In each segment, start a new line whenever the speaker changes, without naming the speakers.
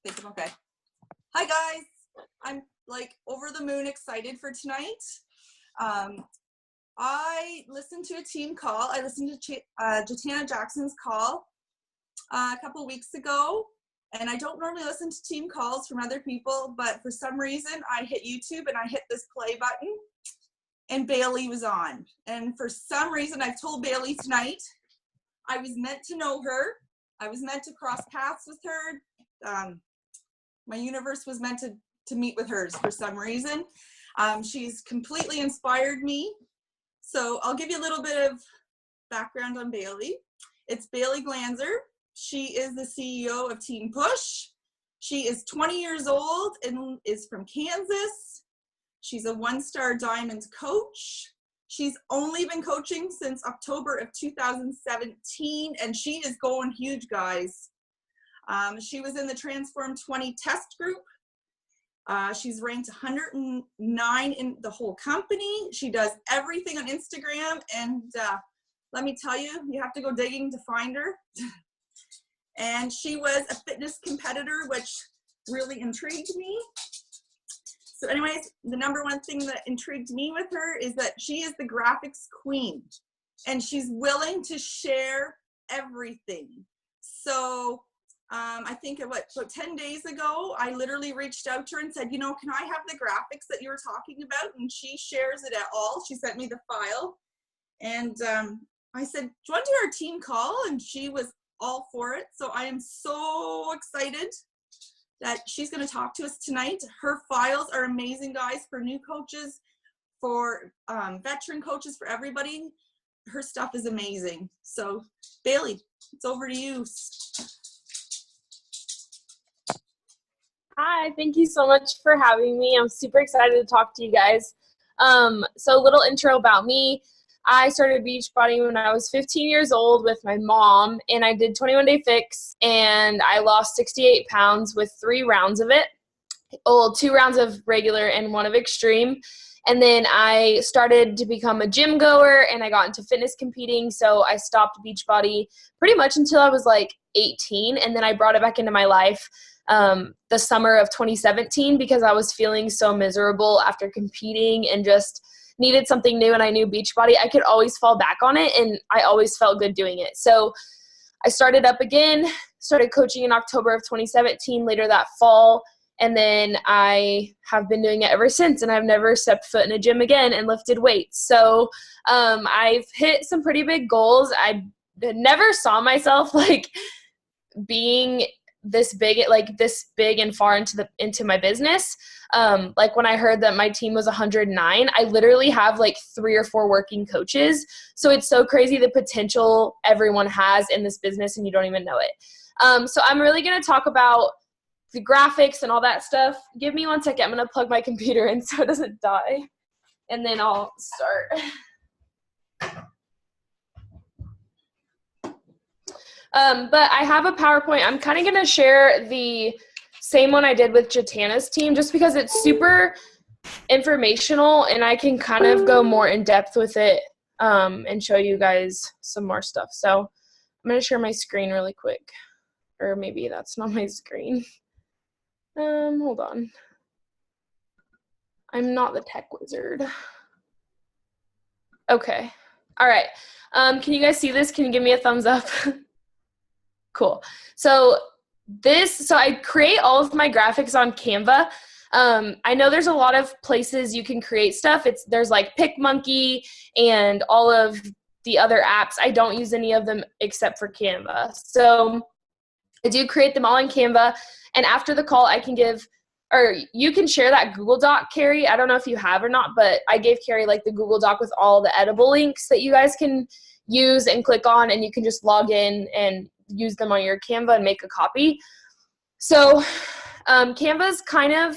Think I'm okay. Hi guys, I'm like over the moon excited for tonight. I listened to a team call. I listened to Jatana Jackson's call a couple weeks ago, and I don't normally listen to team calls from other people, but for some reason I hit YouTube and I hit this play button and Baylee was on. And for some reason I've told Baylee tonight I was meant to know her. I was meant to cross paths with her. My universe was meant to meet with hers for some reason. She's completely inspired me. So I'll give you a little bit of background on Baylee. It's Baylee Glanzer. She is the CEO of Team Push. She is 20 years old and is from Kansas. She's a one-star diamond coach. She's only been coaching since October of 2017, and she is going huge, guys. She was in the Transform 20 test group. She's ranked 109 in the whole company. She does everything on Instagram, and let me tell you, you have to go digging to find her. And she was a fitness competitor, which really intrigued me. So anyways, the number one thing that intrigued me with her is that she is the graphics queen, and she's willing to share everything. So I think about 10 days ago, I literally reached out to her and said, you know, can I have the graphics that you were talking about? And she shares it at all. She sent me the file. And I said, do you want to do our team call? And she was all for it. So I am so excited that she's going to talk to us tonight. Her files are amazing, guys, for new coaches, for veteran coaches, for everybody. Her stuff is amazing. So Baylee, it's over to you.
Hi, thank you so much for having me. I'm super excited to talk to you guys. So a little intro about me. I started Beachbody when I was 15 years old with my mom, and I did 21-day fix, and I lost 68 pounds with 3 rounds of it. Well, 2 rounds of regular and 1 of extreme. And then I started to become a gym goer, and I got into fitness competing, so I stopped Beachbody pretty much until I was like 18, and then I brought it back into my life the summer of 2017 because I was feeling so miserable after competing and just needed something new, and I knew Beachbody, I could always fall back on it, and I always felt good doing it. So I started up again, started coaching in October of 2017, later that fall, and then I have been doing it ever since, and I've never stepped foot in a gym again and lifted weights. So I've hit some pretty big goals. I never saw myself like being this big and far into my business. Like when I heard that my team was 109, I literally have like 3 or 4 working coaches. So it's so crazy the potential everyone has in this business and you don't even know it. So I'm really going to talk about the graphics and all that stuff. Give me 1 second. I'm going to plug my computer in so it doesn't die, and then I'll start. But I have a PowerPoint. I'm kind of going to share the same one I did with Jatana's team just because it's super informational and I can kind of go more in depth with it and show you guys some more stuff. So I'm going to share my screen really quick. Or maybe that's not my screen. Hold on. I'm not the tech wizard. Okay. All right. Can you guys see this? Can you give me a thumbs up? Cool. So I create all of my graphics on Canva. I know there's a lot of places you can create stuff. There's like PicMonkey and all of the other apps. I don't use any of them except for Canva. So I do create them all in Canva. And after the call, you can share that Google Doc, Carey. I don't know if you have or not, but I gave Carey like the Google Doc with all the edible links that you guys can use and click on, and you can just log in and use them on your Canva and make a copy. So Canva's kind of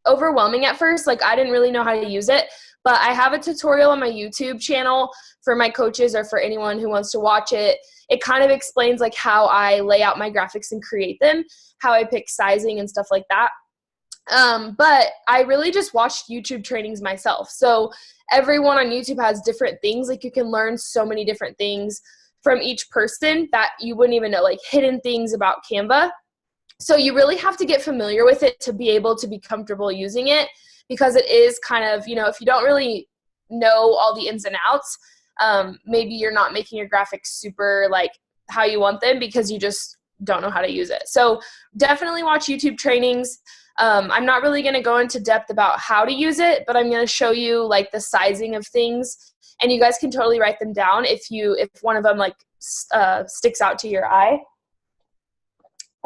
overwhelming at first. Like I didn't really know how to use it, but I have a tutorial on my YouTube channel for my coaches or for anyone who wants to watch it. It kind of explains like how I lay out my graphics and create them, how I pick sizing and stuff like that. But I really just watched YouTube trainings myself. So everyone on YouTube has different things. Like you can learn so many different things from each person that you wouldn't even know, like hidden things about Canva. So you really have to get familiar with it to be able to be comfortable using it, because it is kind of, if you don't really know all the ins and outs, maybe you're not making your graphics super like how you want them because you just don't know how to use it. So definitely watch YouTube trainings. I'm not really going to go into depth about how to use it, but I'm going to show you like the sizing of things, and you guys can totally write them down if one of them like sticks out to your eye.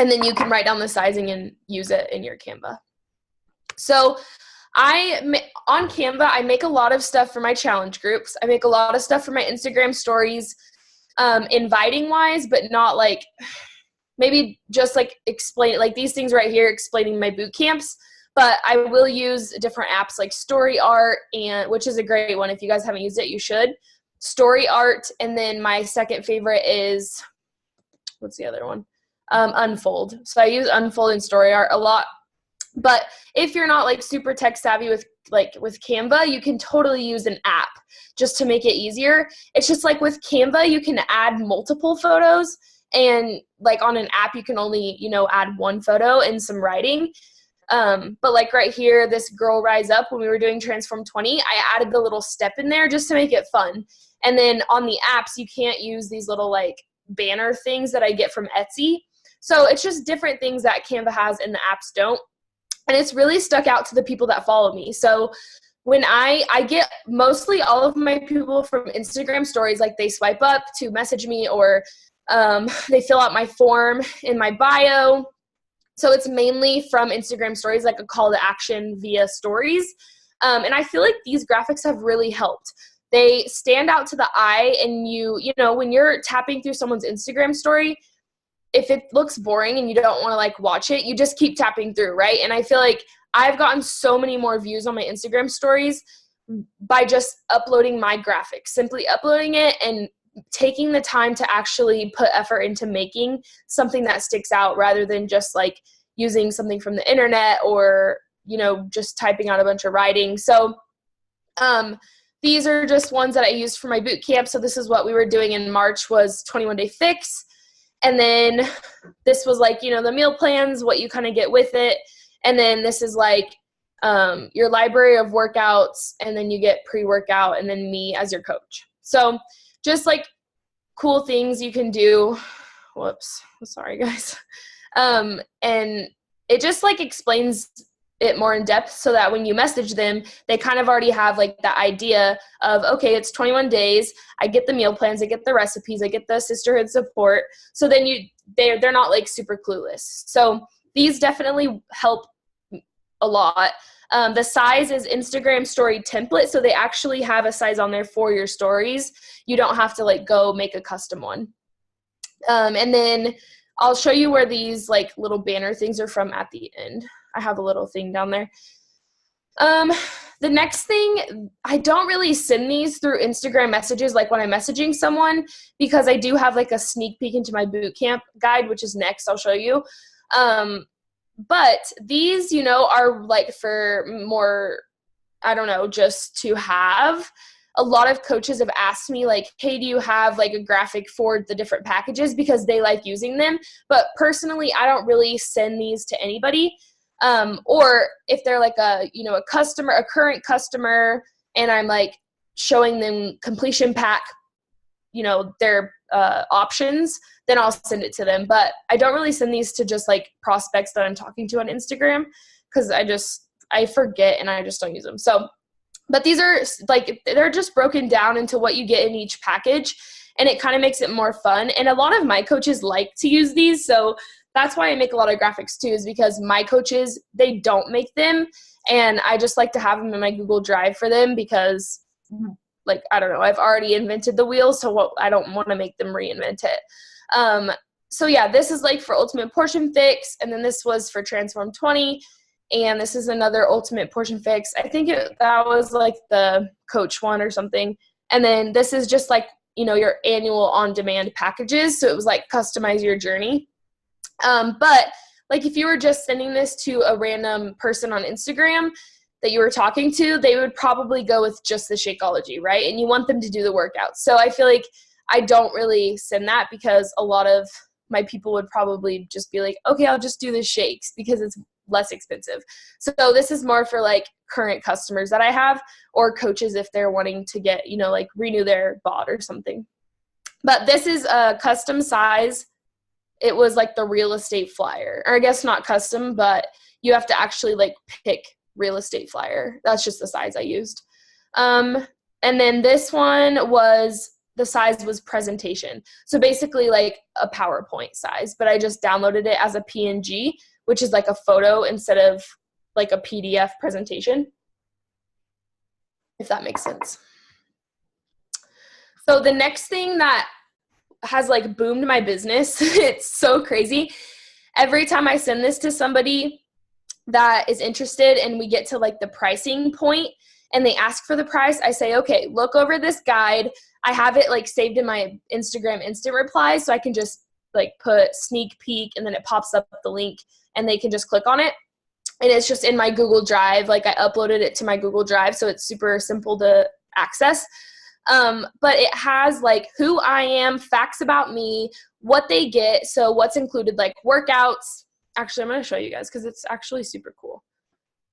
And then you can write down the sizing and use it in your Canva. So on Canva, I make a lot of stuff for my challenge groups. I make a lot of stuff for my Instagram stories, inviting wise, but not like maybe just like explain like these things right here, explaining my boot camps. But I will use different apps like Story Art, and which is a great one. If you guys haven't used it, you should. Story Art, and then my second favorite is, what's the other one? Unfold. So I use Unfold and Story Art a lot. But if you're not like super tech savvy with Canva, you can totally use an app just to make it easier. It's just like with Canva, you can add multiple photos, and like on an app, you can only, add one photo and some writing. But like right here, this Girl Rise Up, when we were doing Transform 20, I added the little step in there just to make it fun. And then on the apps, you can't use these little like banner things that I get from Etsy. So it's just different things that Canva has and the apps don't. And it's really stuck out to the people that follow me. So when I get mostly all of my people from Instagram stories, like they swipe up to message me, or they fill out my form in my bio. So it's mainly from Instagram stories, like a call to action via stories. And I feel like these graphics have really helped. They stand out to the eye, and when you're tapping through someone's Instagram story, if it looks boring and you don't want to like watch it, you just keep tapping through, right? And I feel like I've gotten so many more views on my Instagram stories by just uploading my graphics, simply uploading it and taking the time to actually put effort into making something that sticks out, rather than just like using something from the internet or, just typing out a bunch of writing. So these are just ones that I used for my boot camp. So this is what we were doing in March, was 21-day fix. And then this was like, the meal plans, what you kind of get with it. And then this is like your library of workouts, and then you get pre-workout, and then me as your coach. So just like cool things you can do. Whoops. Sorry, guys. And it just like explains it more in depth, so that when you message them, they kind of already have like the idea of, okay, it's 21 days. I get the meal plans, I get the recipes, I get the sisterhood support. So then they're not like super clueless. So these definitely help a lot. The size is Instagram story template. So they actually have a size on there for your stories. You don't have to like go make a custom one. And then I'll show you where these like little banner things are from at the end. I have a little thing down there. The next thing, I don't really send these through Instagram messages like when I'm messaging someone, because I do have like a sneak peek into my boot camp guide, which is next. I'll show you. But these, are like for more, I don't know, just to have. A lot of coaches have asked me like, hey, do you have like a graphic for the different packages, because they like using them. But personally, I don't really send these to anybody. Or if they're like a current customer, and I'm like showing them completion pack, their options, then I'll send it to them. But I don't really send these to just like prospects that I'm talking to on Instagram, because I forget and I just don't use them. So, but these are like, they're just broken down into what you get in each package, and it kind of makes it more fun. And a lot of my coaches like to use these. So that's why I make a lot of graphics too, is because my coaches, they don't make them. And I just like to have them in my Google Drive for them, because like, I don't know, I've already invented the wheel. So I don't want to make them reinvent it. So yeah, this is like for Ultimate Portion Fix. And then this was for Transform 20. And this is another Ultimate Portion Fix. I think that was like the coach one or something. And then this is just like, your annual on-demand packages. So it was like customize your journey. But like if you were just sending this to a random person on Instagram that you were talking to, they would probably go with just the Shakeology, right? And you want them to do the workout. So I feel like I don't really send that, because a lot of my people would probably just be like, okay, I'll just do the shakes because it's less expensive. So this is more for like current customers that I have, or coaches if they're wanting to get, like renew their bot or something. But this is a custom size. It was like the real estate flyer, or I guess not custom, but you have to actually like pick real estate flyer. That's just the size I used. And then this one was, the size was presentation. So basically like a PowerPoint size, but I just downloaded it as a PNG, which is like a photo instead of like a PDF presentation, if that makes sense. So the next thing that has like boomed my business, it's so crazy. Every time I send this to somebody that is interested and we get to like the pricing point and they ask for the price, I say, okay, look over this guide. I have it like saved in my Instagram instant replies, so I can just like put sneak peek and then it pops up the link and they can just click on it. And it's just in my Google Drive. Like I uploaded it to my Google Drive, so it's super simple to access. But it has like who I am, facts about me, what they get. So what's included, like workouts. Actually, I'm going to show you guys because it's actually super cool.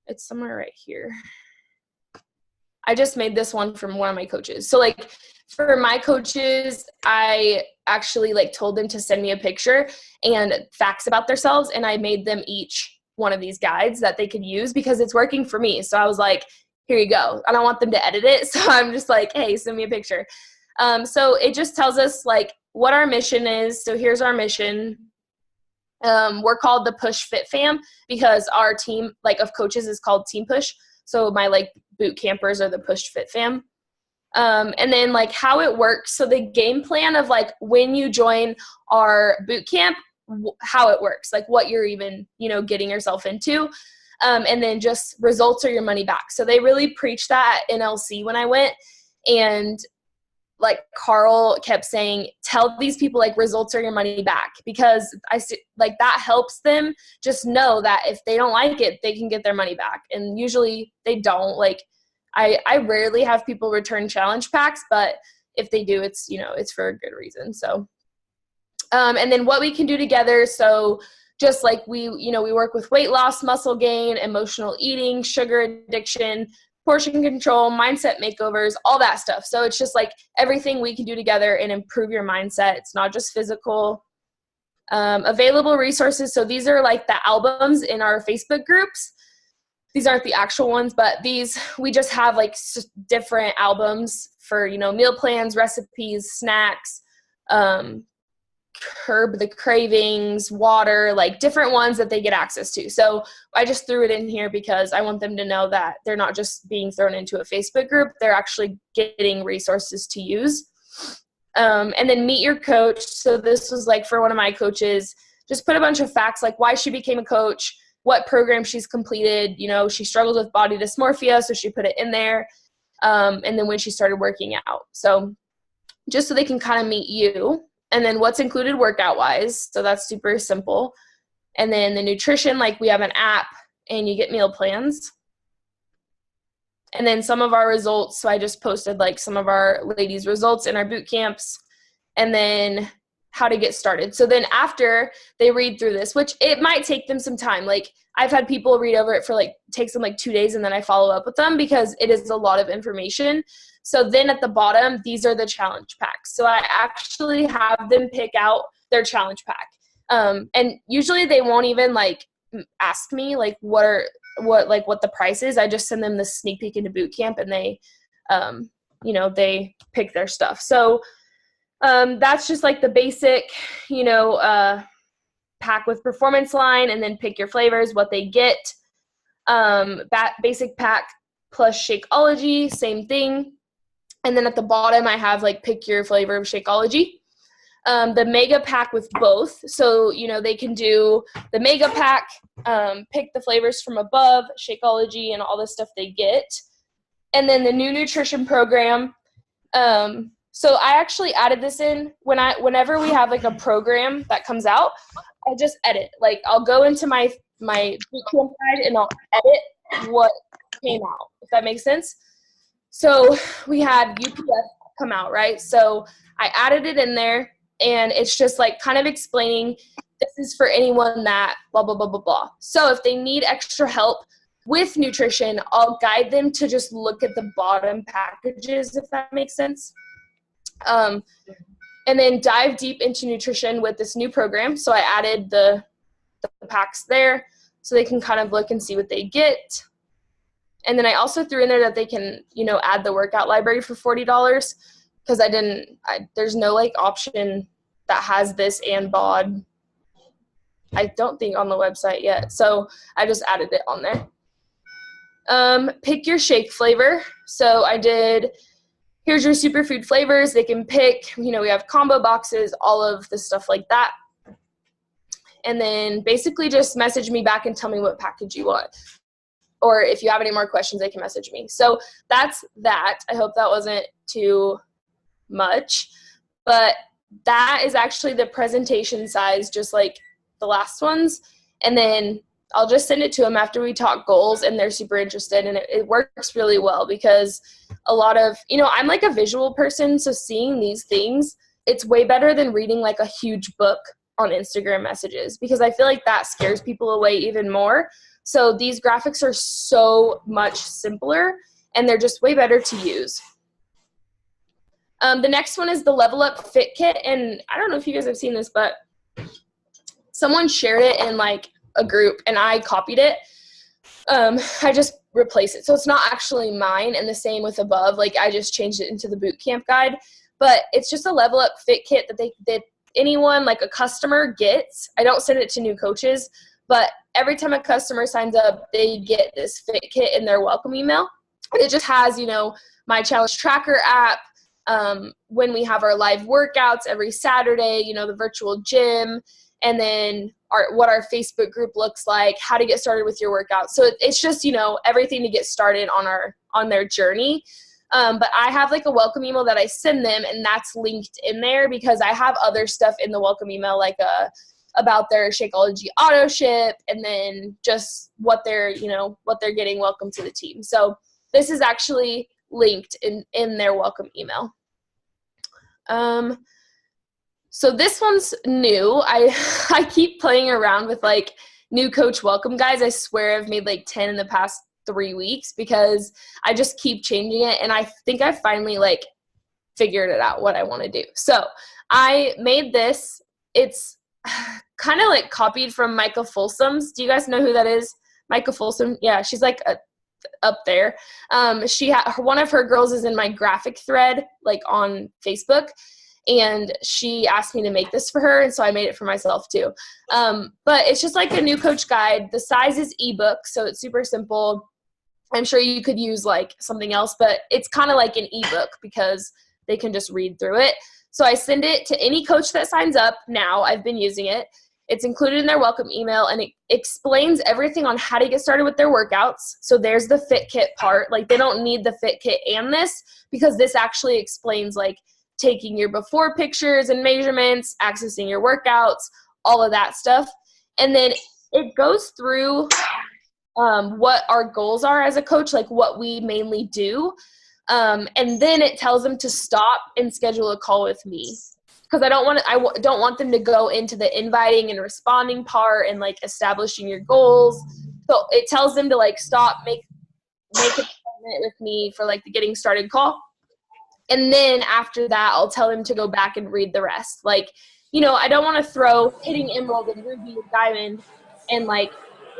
It's somewhere right here. I just made this one from one of my coaches. So like for my coaches, I actually like told them to send me a picture and facts about themselves. And I made them each one of these guides that they could use because it's working for me. So I was like, here you go. I don't want them to edit it. So I'm just like, hey, send me a picture. So it just tells us like what our mission is. So here's our mission. We're called the Push Fit Fam because our team like of coaches is called Team Push. So my like boot campers are the Push Fit Fam. And then like how it works. So the game plan of like when you join our boot camp, how it works, like what you're even, getting yourself into. And then just results or your money back. So they really preached that at NLC when I went, and like Carl kept saying, tell these people like results or your money back, because I see like that helps them just know that if they don't like it, they can get their money back. And usually they don't. Like I rarely have people return challenge packs, but if they do, it's, it's for a good reason. So, and then what we can do together. So just like we work with weight loss, muscle gain, emotional eating, sugar addiction, portion control, mindset makeovers, all that stuff. So it's just like everything we can do together and improve your mindset. It's not just physical. Available resources. So these are like the albums in our Facebook groups. These aren't the actual ones, but these, we just have like different albums for, meal plans, recipes, snacks, curb the cravings, water, like different ones that they get access to. So I just threw it in here because I want them to know that they're not just being thrown into a Facebook group, they're actually getting resources to use. And then meet your coach. So this was like for one of my coaches, just put a bunch of facts, like why she became a coach, what program she's completed. She struggled with body dysmorphia, so she put it in there. And then when she started working out. So just so they can kind of meet you. And then what's included workout wise. So that's super simple. And then the nutrition, like we have an app and you get meal plans. And then some of our results. So I just posted like some of our ladies' results in our boot camps, and then how to get started. So then after they read through this, which it might take them some time. Like I've had people read over it for like, takes them like 2 days, and then I follow up with them because it is a lot of information. So then at the bottom, these are the challenge packs. So I actually have them pick out their challenge pack. And usually they won't even like ask me like what the price is. I just send them the sneak peek into boot camp, and they, they pick their stuff. So that's just like the basic, pack with performance line, and then pick your flavors, what they get. Basic pack plus Shakeology, same thing. And then at the bottom, I have like pick your flavor of Shakeology. The mega pack with both. So, they can do the mega pack, pick the flavors from above, Shakeology, and all the stuff they get. And then the new nutrition program. So I actually added this in whenever we have like a program that comes out, I just edit. Like I'll go into my boot camp guide and I'll edit what came out, if that makes sense. So we had UPF come out, right? So I added it in there. And it's just like kind of explaining this is for anyone that blah, blah, blah, blah, blah. So if they need extra help with nutrition, I'll guide them to just look at the bottom packages, if that makes sense. And then dive deep into nutrition with this new program. So I added the packs there so they can kind of look and see what they get. And then I also threw in there that they can, add the workout library for $40 because there's no like option that has this and BOD, I don't think, on the website yet. So I just added it on there. Pick your shake flavor. So I did, here's your superfood flavors. They can pick, we have combo boxes, all of the stuff like that. And then basically just message me back and tell me what package you want. Or if you have any more questions, they can message me. So that's that. I hope that wasn't too much. But that is actually the presentation size, just like the last ones. And then I'll just send it to them after we talk goals, and they're super interested. And it works really well because a lot of, I'm like a visual person. So seeing these things, it's way better than reading like a huge book on Instagram messages, because I feel like that scares people away even more. So these graphics are so much simpler, and they're just way better to use. The next one is the Level Up Fit Kit. And I don't know if you guys have seen this, but someone shared it in like a group and I copied it. I just replaced it. So it's not actually mine, and the same with above. Like I just changed it into the boot camp guide, but it's just a Level Up Fit Kit that anyone, like a customer, gets. I don't send it to new coaches, but every time a customer signs up, they get this fit kit in their welcome email. And it just has, my challenge tracker app, when we have our live workouts every Saturday, the virtual gym, and then what our Facebook group looks like, how to get started with your workout. So it's just, everything to get started on their journey. But I have like a welcome email that I send them, and that's linked in there because I have other stuff in the welcome email, like about their Shakeology auto ship, and then just what they're getting welcome to the team. So this is actually linked in their welcome email. So this one's new. I keep playing around with like new coach welcome guides. I swear I've made like 10 in the past 3 weeks because I just keep changing it. And I think I finally like figured it out what I want to do. So I made this. It's kind of like copied from Micah Folsom's. Do you guys know who that is? Micah Folsom. Yeah, she's like up there. One of her girls is in my graphic thread, like on Facebook, and she asked me to make this for her, and so I made it for myself too. But it's just like a new coach guide. The size is ebook, so it's super simple. I'm sure you could use like something else, but it's kind of like an ebook because they can just read through it. So I send it to any coach that signs up now. I've been using it. It's included in their welcome email, and it explains everything on how to get started with their workouts. So there's the fit kit part. Like they don't need the fit kit and this, because this actually explains like taking your before pictures and measurements, accessing your workouts, all of that stuff. And then it goes through what our goals are as a coach, like what we mainly do. And then it tells them to stop and schedule a call with me, because I don't want them to go into the inviting and responding part and like establishing your goals. So it tells them to like stop, make an appointment with me for like the getting started call. And then after that, I'll tell them to go back and read the rest. Like, I don't want to throw hitting emerald and ruby and diamond and like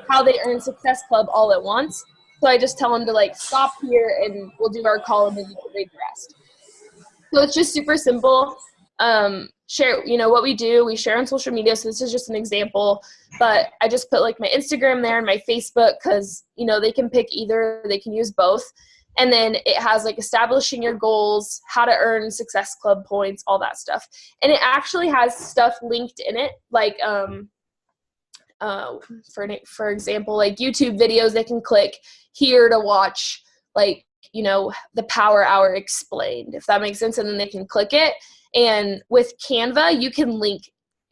how they earn Success Club all at once. So I just tell them to like stop here and we'll do our call and then you can read the rest. So it's just super simple. Share, what we do, we share on social media. So this is just an example, but I just put like my Instagram there and my Facebook, because, they can pick either, they can use both. And then it has like establishing your goals, how to earn Success Club points, all that stuff. And it actually has stuff linked in it, like, for example, like YouTube videos they can click here to watch, like, the Power Hour explained, if that makes sense. And then they can click it. And with Canva, you can link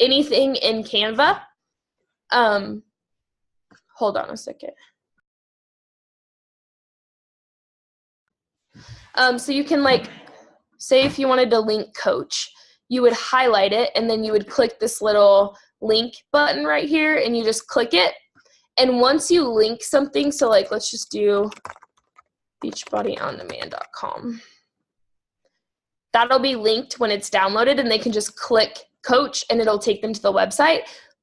anything in Canva. Hold on a second. So you can like, say if you wanted to link coach, you would highlight it, and then you would click this little link button right here, and you just click it. And once you link something, so like let's just do beachbodyondemand.com. That'll be linked when it's downloaded, and they can just click coach and it'll take them to the website.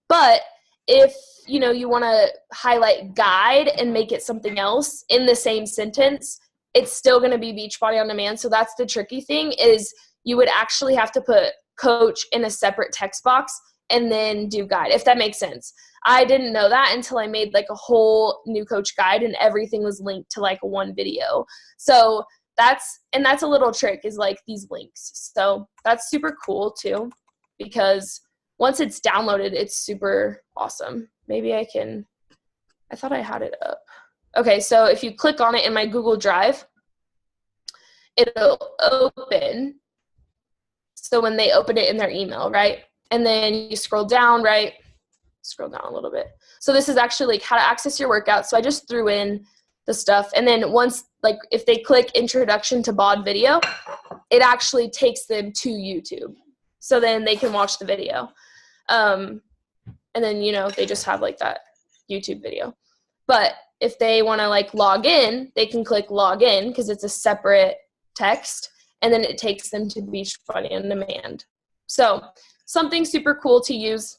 But if you want to highlight guide and make it something else in the same sentence, it's still going to be Beachbody on Demand. So that's the tricky thing, is you would actually have to put coach in a separate text box and then do guide, if that makes sense. I didn't know that until I made like a whole new coach guide and everything was linked to like one video. So that's a little trick, is like these links. So that's super cool too, because once it's downloaded, it's super awesome. Maybe I thought I had it up. Okay, so if you click on it in my Google Drive, it'll open. So when they open it in their email, right? And then you scroll down, right? Scroll down a little bit. So this is actually like how to access your workout. So I just threw in the stuff. And then once, like if they click introduction to BOD video, it actually takes them to YouTube. So then they can watch the video. And then, they just have like that YouTube video. But if they want to like log in, they can click log in because it's a separate text, and then it takes them to Beachbody on Demand. So something super cool to use.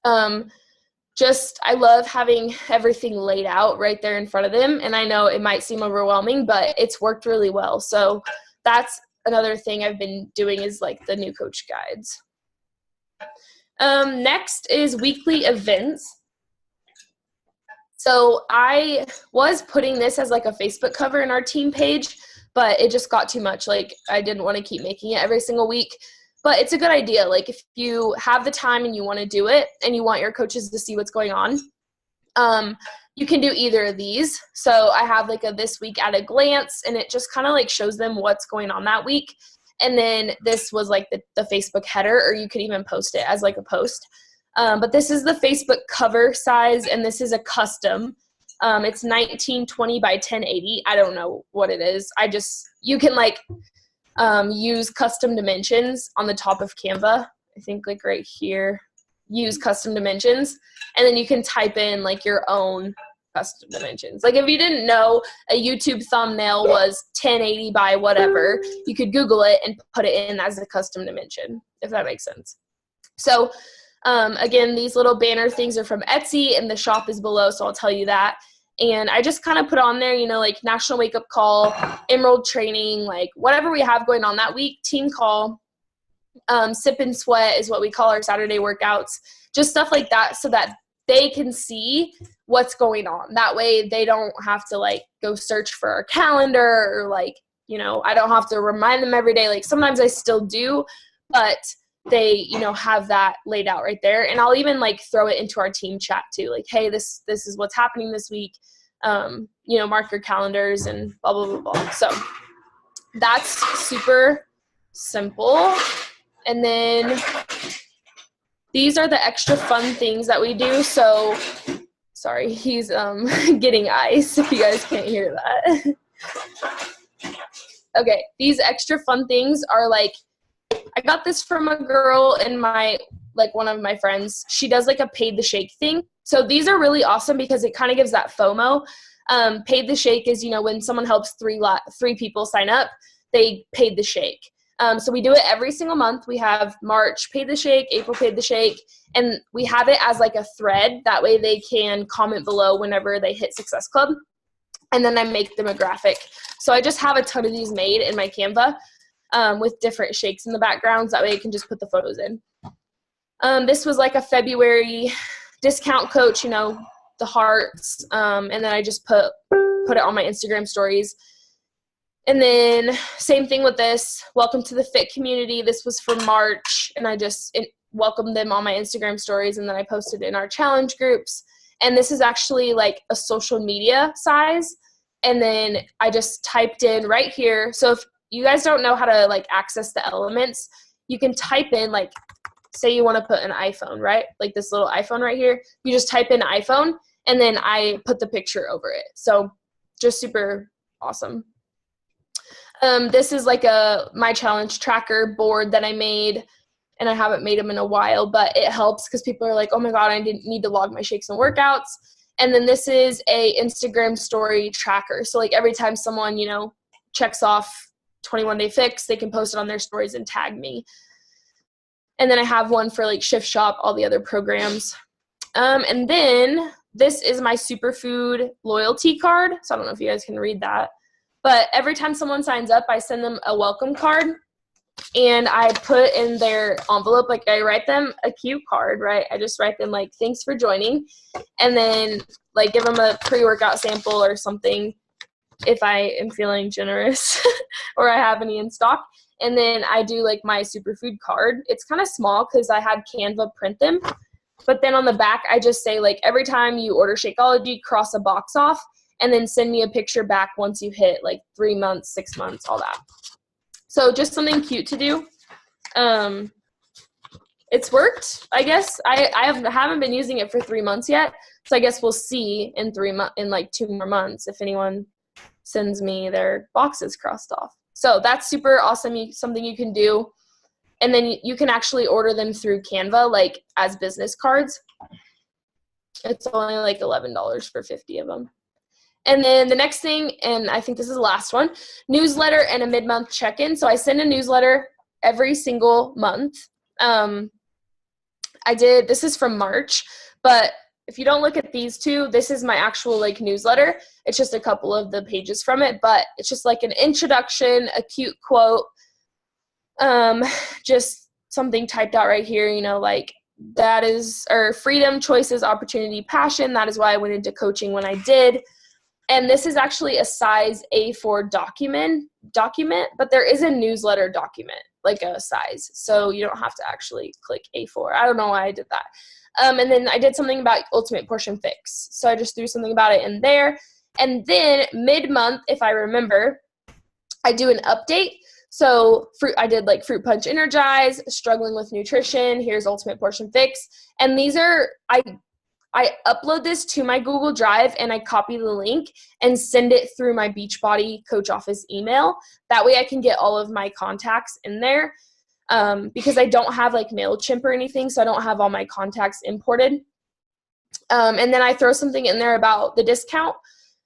I love having everything laid out right there in front of them. And I know it might seem overwhelming, but it's worked really well. So that's another thing I've been doing, is like the new coach guides. Next is weekly events. So I was putting this as like a Facebook cover in our team page, but it just got too much. Like I didn't want to keep making it every single week, but it's a good idea. Like if you have the time and you want to do it and you want your coaches to see what's going on, you can do either of these. So I have like a this week at a glance, and it just kind of like shows them what's going on that week. And then this was like the Facebook header, or you could even post it as like a post. But this is the Facebook cover size, and this is a custom. It's 1920 by 1080. I don't know what it is. You can like use custom dimensions on the top of Canva. I think like right here, use custom dimensions. And then you can type in like your own custom dimensions. Like if you didn't know a YouTube thumbnail was 1080 by whatever, you could Google it and put it in as a custom dimension, if that makes sense. So again, these little banner things are from Etsy, and the shop is below, so I'll tell you that. And I just kind of put on there, like National Wake Up Call, Emerald Training, like whatever we have going on that week, team call, Sip and Sweat is what we call our Saturday workouts, just stuff like that, so that they can see what's going on. That way they don't have to like go search for our calendar, or like, I don't have to remind them every day. Like sometimes I still do, but they, have that laid out right there. And I'll even like throw it into our team chat too. Like, hey, this is what's happening this week. Mark your calendars and blah, blah, blah, blah. So that's super simple. And then these are the extra fun things that we do. So sorry, he's getting ice if you guys can't hear that. Okay, these extra fun things are like, I got this from a girl in one of my friends. She does like a paid the shake thing. So these are really awesome because it kind of gives that FOMO. Paid the shake is, when someone helps three people sign up, they paid the shake. So we do it every single month. We have March paid the shake, April paid the shake, and we have it as like a thread. That way they can comment below whenever they hit Success Club. And then I make them a graphic. So I just have a ton of these made in my Canva. With different shakes in the backgrounds. That way you can just put the photos in. This was like a February discount coach, the hearts. And then I just put it on my Instagram stories. And then same thing with this. Welcome to the fit community. This was for March, and I just welcomed them on my Instagram stories, and then I posted in our challenge groups. And this is actually like a social media size. And then I just typed in right here. So if you guys don't know how to like access the elements, you can type in like, say you want to put an iPhone, right? Like this little iPhone right here. You just type in iPhone, and then I put the picture over it. So just super awesome. This is like my challenge tracker board that I made, and I haven't made them in a while, but it helps because people are like, oh my God, I didn't need to log my shakes and workouts. And then this is a Instagram story tracker. So like every time someone, checks off 21-day fix, they can post it on their stories and tag me. And then I have one for like Shift Shop, all the other programs. And then this is my superfood loyalty card. So I don't know if you guys can read that. But every time someone signs up, I send them a welcome card. And I put in their envelope, like I write them a cute card, right? I just write them like, thanks for joining. And then like give them a pre-workout sample or something if I am feeling generous or I have any in stock. And then I do like my superfood card. It's kind of small because I had Canva print them. But then on the back, I just say like every time you order Shakeology, cross a box off and then send me a picture back once you hit like 3 months, 6 months, all that. So just something cute to do. It's worked, I guess. I haven't been using it for 3 months yet. So I guess we'll see in like 2 more months if anyone sends me their boxes crossed off. So that's super awesome. Something you can do. And then you can actually order them through Canva, like as business cards. It's only like $11 for 50 of them. And then the next thing, and I think this is the last one, newsletter and a mid-month check-in. So I send a newsletter every single month. This is from March, but if you don't look at these two, this is my actual like newsletter. It's just a couple of the pages from it, but it's just like an introduction, a cute quote, just something typed out right here, like that is, or freedom, choices, opportunity, passion. That is why I went into coaching when I did. And this is actually a size A4 document, but there is a newsletter document, like a size. So you don't have to actually click A4. I don't know why I did that. And then I did something about Ultimate Portion Fix. So I just threw something about it in there. And then mid-month, if I remember, I do an update. So I did like Fruit Punch Energize, struggling with nutrition. Here's Ultimate Portion Fix. And these are, I upload this to my Google Drive and I copy the link and send it through my Beachbody Coach Office email. That way I can get all of my contacts in there because I don't have like MailChimp or anything, so I don't have all my contacts imported. And then I throw something in there about the discount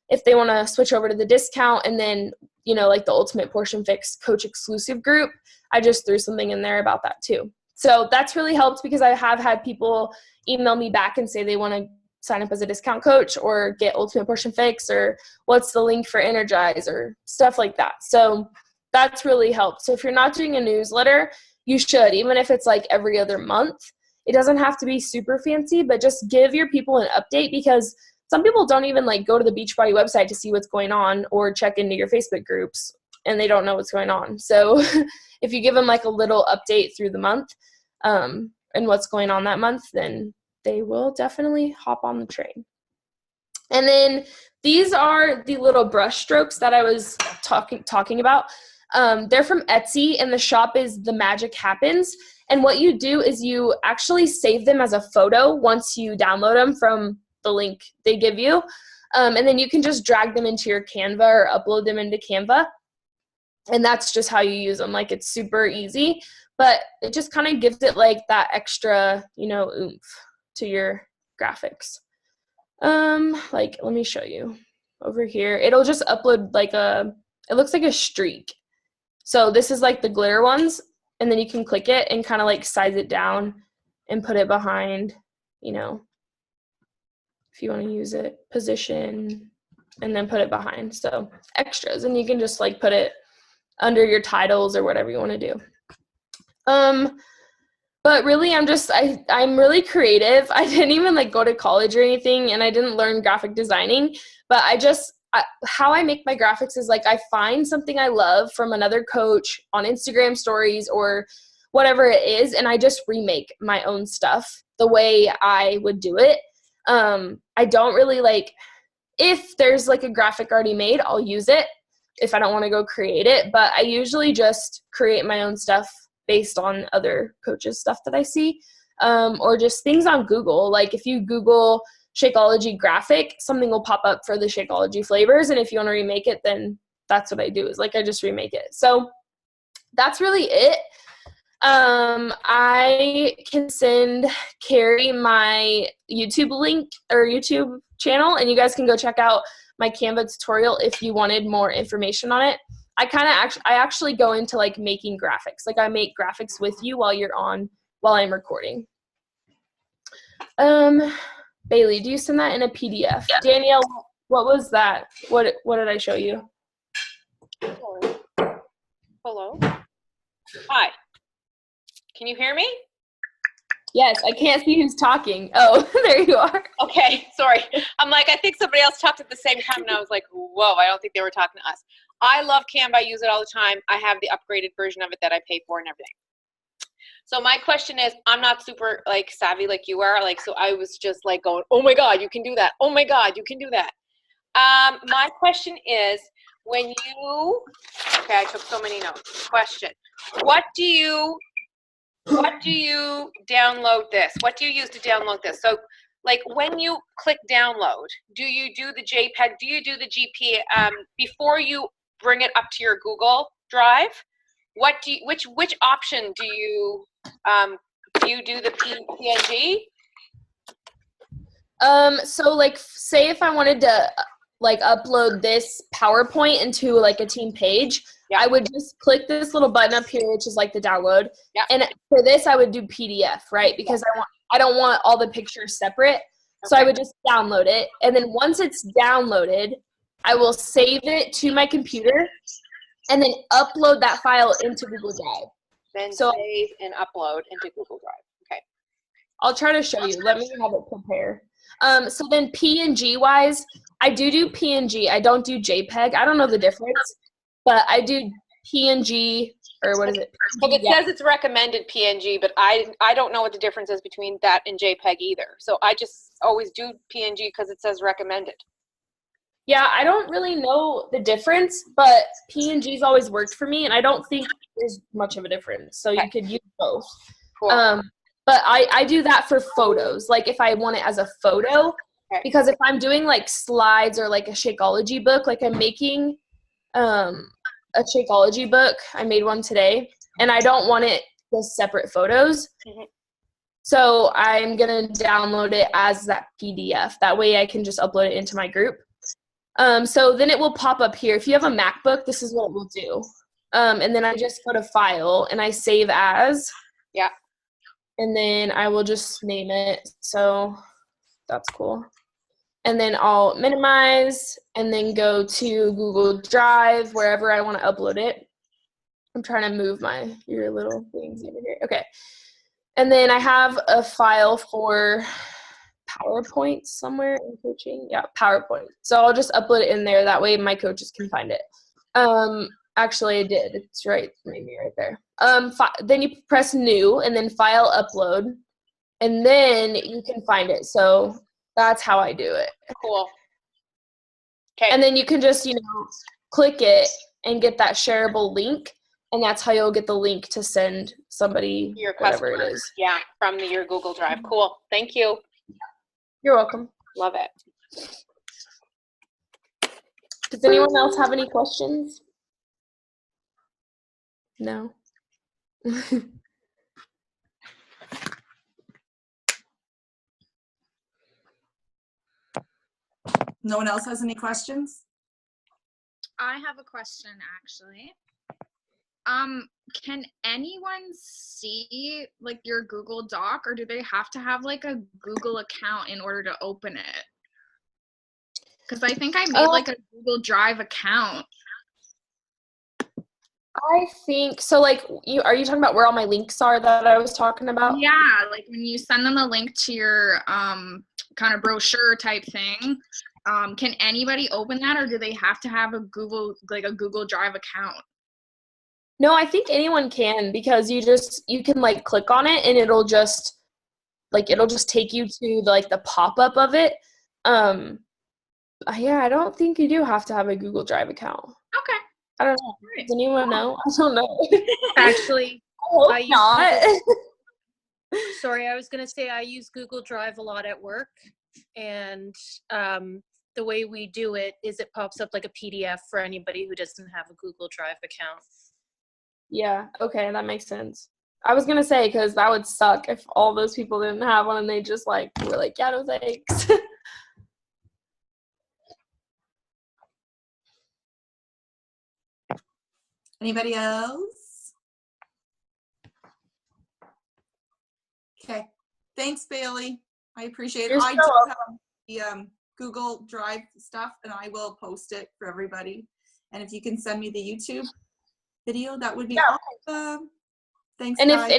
if they want to switch over to the discount, and then, like the Ultimate Portion Fix Coach exclusive group, I just threw something in there about that too. So that's really helped because I have had people email me back and say they want to sign up as a discount coach or get Ultimate Portion Fix or what's the link for Energize or stuff like that. So that's really helped. So if you're not doing a newsletter, you should, even if it's like every other month. It doesn't have to be super fancy, but just give your people an update because some people don't even like go to the Beachbody website to see what's going on or check into your Facebook groups and they don't know what's going on. So if you give them like a little update through the month, and what's going on that month, then they will definitely hop on the train. And then these are the little brush strokes that I was talking about. They're from Etsy, and the shop is The Magic Happens. And what you do is you actually save them as a photo once you download them from the link they give you. And then you can just drag them into your Canva or upload them into Canva. And that's just how you use them. Like, it's super easy. But it just kind of gives it like that extra, oomph to your graphics. Like, let me show you over here. It'll just upload like it looks like a streak. So this is like the glitter ones. And then you can click it and kind of like size it down and put it behind, if you want to use it, position, and then put it behind. So extras. And you can just like put it under your titles or whatever you want to do. But really I'm really creative. I didn't even like go to college or anything, and I didn't learn graphic designing, but how I make my graphics is like I find something I love from another coach on Instagram stories or whatever it is, and I just remake my own stuff the way I would do it. I don't really like, if there's like a graphic already made, I'll use it if I don't want to go create it, but I usually just create my own stuff based on other coaches' stuff that I see, or just things on Google. Like if you Google Shakeology graphic, something will pop up for the Shakeology flavors, and if you want to remake it, then that's what I do, is like I just remake it. So that's really it. I can send Carey my YouTube link or YouTube channel, and you guys can go check out my Canva tutorial if you wanted more information on it. I actually go into like making graphics. Like I make graphics with you while I'm recording. Baylee, do you send that in a PDF? Yeah. Danielle, what was that? What did I show you?
Hello. Hi. Can you hear me?
Yes, I can't see who's talking. Oh, there you are.
Okay, sorry. I'm like, I think somebody else talked at the same time, and I was like, whoa, I don't think they were talking to us. I love Canva. I use it all the time. I have the upgraded version of it that I pay for and everything. So my question is, I'm not super like savvy like you are. Like, so I was just like going, oh my God, you can do that. Oh my God, you can do that. My question is, okay, I took so many notes. Question, what do you download this? What do you use to download this? So like when you click download, do you do the JPEG? Do you do the GP before you bring it up to your Google Drive? Which option do you do the PNG?
So like say if I wanted to like upload this PowerPoint into like a team page, yeah. I would just click this little button up here, which is like the download. Yeah. And for this, I would do PDF, right? Because I don't want all the pictures separate. Okay. So I would just download it. And then once it's downloaded, I will save it to my computer and then upload that file into Google Drive.
Then save and upload into Google Drive. Okay.
I'll try to show you. Let me have it prepare. So then PNG wise, I do PNG. I don't do JPEG. I don't know the difference, but I do PNG, or what is it?
Well, it says it's recommended PNG, but I don't know what the difference is between that and JPEG either. So I just always do PNG because it says recommended.
Yeah, I don't really know the difference, but PNG's always worked for me, and I don't think there's much of a difference. So okay. You could use both. Cool. But I do that for photos, like if I want it as a photo, okay. Because if I'm doing like slides or like a Shakeology book, like I'm making a Shakeology book. I made one today, and I don't want it as separate photos. Mm-hmm. So I'm going to download it as that PDF. That way I can just upload it into my group. So then it will pop up here. If you have a MacBook, this is what it will do. And then I just go to File, and I save as.
Yeah.
And then I will just name it. So that's cool. And then I'll minimize and then go to Google Drive, wherever I want to upload it. I'm trying to move your little things over here. Okay. And then I have a file for PowerPoint somewhere in coaching. Yeah, PowerPoint. So I'll just upload it in there. That way my coaches can find it. Actually, I did. It's maybe right there. Then you press New, and then File, Upload, and then you can find it. So that's how I do it.
Cool. Okay.
And then you can just, click it and get that shareable link, and that's how you'll get the link to send somebody
your
whatever
customer.
It is.
Yeah, from your Google Drive. Cool. Thank you.
You're welcome.
Love it.
Does anyone else have any questions? No.
No one else has any questions?
I have a question actually. Can anyone see like your Google Doc, or do they have to have like a Google account in order to open it? Because I think I made like a Google Drive account.
I think so. Like, are you talking about where all my links are that I was talking about?
Yeah, like when you send them a link to your kind of brochure type thing, can anybody open that, or do they have to have a Google Drive account?
No, I think anyone can, because you can like click on it and it'll just take you to the pop-up of it. Yeah, I don't think you do have to have a Google Drive account.
Okay.
I don't know. Does anyone know? I don't know.
Actually,
I use not.
Sorry, I was going to say I use Google Drive a lot at work, and the way we do it is it pops up like a PDF for anybody who doesn't have a Google Drive account.
Yeah, okay, that makes sense. I was gonna say, because that would suck if all those people didn't have one and they just like were like, yeah, no thanks.
Anybody else? Okay. Thanks, Baylee. I appreciate it.
You're
I
so
do
welcome.
have the Google Drive stuff, and I will post it for everybody. And if you can send me the YouTube video, that would be awesome. Thanks,
And
guys.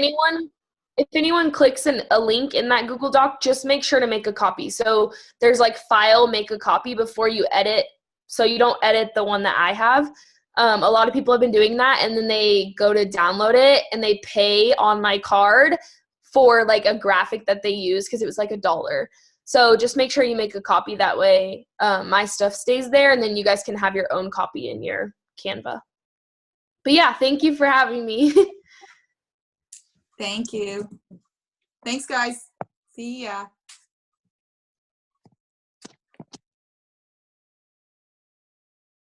if anyone clicks a link in that Google Doc, just make sure to make a copy. So there's like file, make a copy before you edit. So you don't edit the one that I have. A lot of people have been doing that, and then they go to download it and they pay on my card for like a graphic that they use because it was like $1. So just make sure you make a copy. That way my stuff stays there, and then you guys can have your own copy in your Canva. But yeah, thank you for having me.
Thank you. Thanks, guys. See ya.